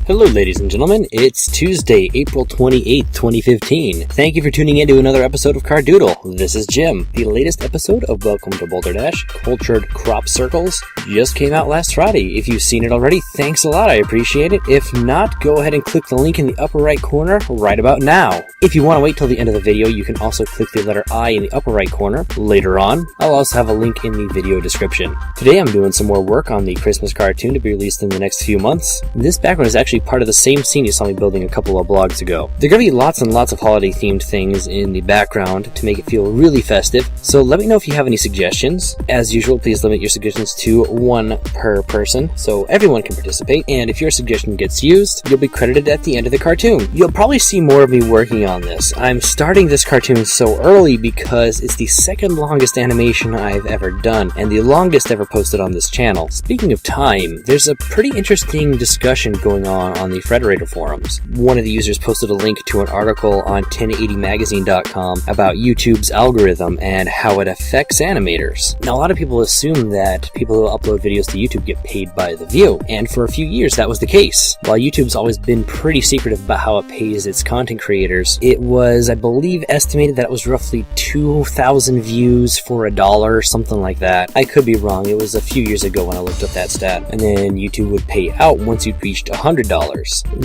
Hello ladies and gentlemen, it's Tuesday, April 28th, 2015. Thank you for tuning in to another episode of Cardoodle. This is Jim. The latest episode of Welcome to Boulder Dash, Cultured Crop Circles, just came out last Friday. If you've seen it already, thanks a lot, I appreciate it. If not, go ahead and click the link in the upper right corner right about now. If you want to wait till the end of the video, you can also click the letter I in the upper right corner later on. I'll also have a link in the video description. Today I'm doing some more work on the Christmas cartoon to be released in the next few months. This background is actually part of the same scene you saw me building a couple of blogs ago. There are going to be lots and lots of holiday themed things in the background to make it feel really festive, so let me know if you have any suggestions. As usual, please limit your suggestions to one per person so everyone can participate, and if your suggestion gets used, you'll be credited at the end of the cartoon. You'll probably see more of me working on this. I'm starting this cartoon so early because it's the second longest animation I've ever done, and the longest ever posted on this channel. Speaking of time, there's a pretty interesting discussion going on the Frederator forums. One of the users posted a link to an article on 1080magazine.com about YouTube's algorithm and how it affects animators. Now, a lot of people assume that people who upload videos to YouTube get paid by the view, and for a few years that was the case. While YouTube's always been pretty secretive about how it pays its content creators, it was, I believe, estimated that it was roughly 2,000 views for $1, something like that. I could be wrong, it was a few years ago when I looked up that stat. And then YouTube would pay out once you'd reached $100.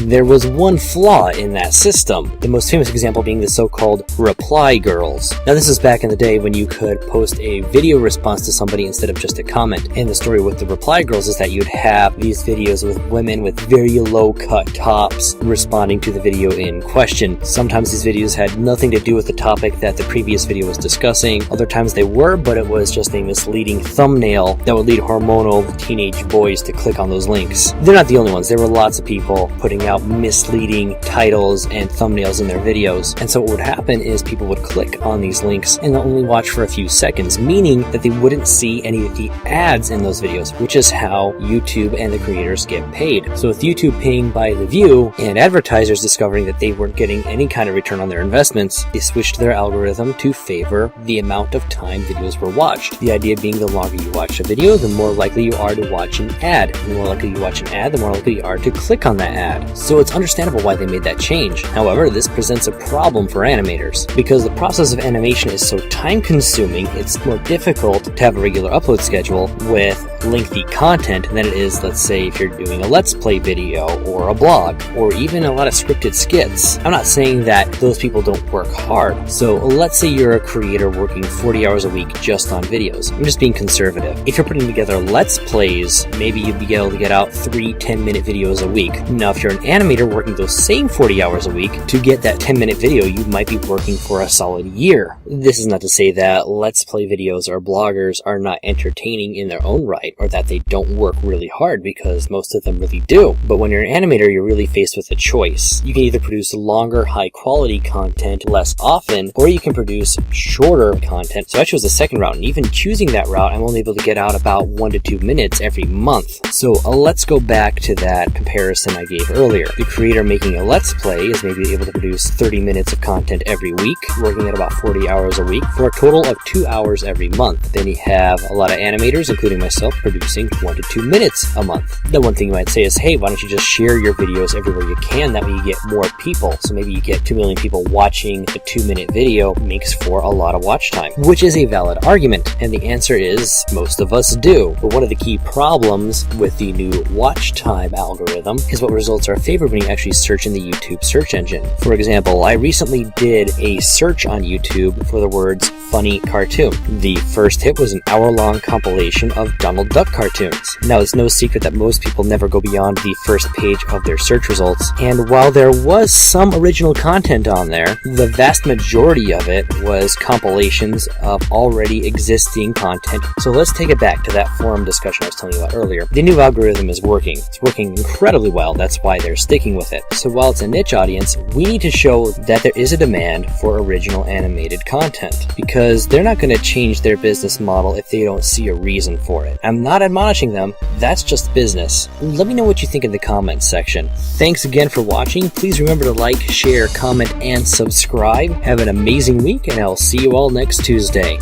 There was one flaw in that system, the most famous example being the so-called reply girls. Now, this is back in the day when you could post a video response to somebody instead of just a comment. And the story with the reply girls is that you'd have these videos with women with very low-cut tops responding to the video in question. Sometimes these videos had nothing to do with the topic that the previous video was discussing. Other times they were, but it was just a misleading thumbnail that would lead hormonal teenage boys to click on those links. They're not the only ones. There were lots of people putting out misleading titles and thumbnails in their videos. And so what would happen is people would click on these links and they'll only watch for a few seconds, meaning that they wouldn't see any of the ads in those videos, which is how YouTube and the creators get paid. So with YouTube paying by the view and advertisers discovering that they weren't getting any kind of return on their investments, they switched their algorithm to favor the amount of time videos were watched. The idea being the longer you watch a video, the more likely you are to watch an ad. The more likely you watch an ad, the more likely you are to click on that ad. So it's understandable why they made that change. However, this presents a problem for animators. Because the process of animation is so time consuming, it's more difficult to have a regular upload schedule with lengthy content than it is, let's say, if you're doing a Let's Play video or a blog or even a lot of scripted skits. I'm not saying that those people don't work hard. So let's say you're a creator working 40 hours a week just on videos. I'm just being conservative. If you're putting together Let's Plays, maybe you'd be able to get out 3 10-minute videos a week. Now, if you're an animator working those same 40 hours a week, to get that 10-minute video, you might be working for a solid year. This is not to say that Let's Play videos or bloggers are not entertaining in their own right, or that they don't work really hard, because most of them really do. But when you're an animator, you're really faced with a choice. You can either produce longer, high-quality content less often, or you can produce shorter content. So I chose the second route, and even choosing that route, I'm only able to get out about 1 to 2 minutes every month. So let's go back to that comparison I gave earlier. The creator making a Let's Play is maybe able to produce 30 minutes of content every week, working at about 40 hours a week, for a total of 2 hours every month. Then you have a lot of animators, including myself, producing 1 to 2 minutes a month. The one thing you might say is, hey, why don't you just share your videos everywhere you can? That way you get more people. So maybe you get 2 million people watching a 2-minute video, makes for a lot of watch time, which is a valid argument. And the answer is, most of us do. But one of the key problems with the new watch time algorithm is what results are favored when you actually search in the YouTube search engine. For example, I recently did a search on YouTube for the words funny cartoon. The first hit was an hour-long compilation of Donald Duck cartoons. Now, it's no secret that most people never go beyond the first page of their search results, and while there was some original content on there, the vast majority of it was compilations of already existing content. So let's take it back to that forum discussion I was telling you about earlier. The new algorithm is working. It's working incredibly well. That's why they're sticking with it. So while it's a niche audience, we need to show that there is a demand for original animated content, because they're not going to change their business model if they don't see a reason for it. I'm not admonishing them, that's just business. Let me know what you think in the comments section. Thanks again for watching. Please remember to like, share, comment, and subscribe. Have an amazing week, and I'll see you all next Tuesday.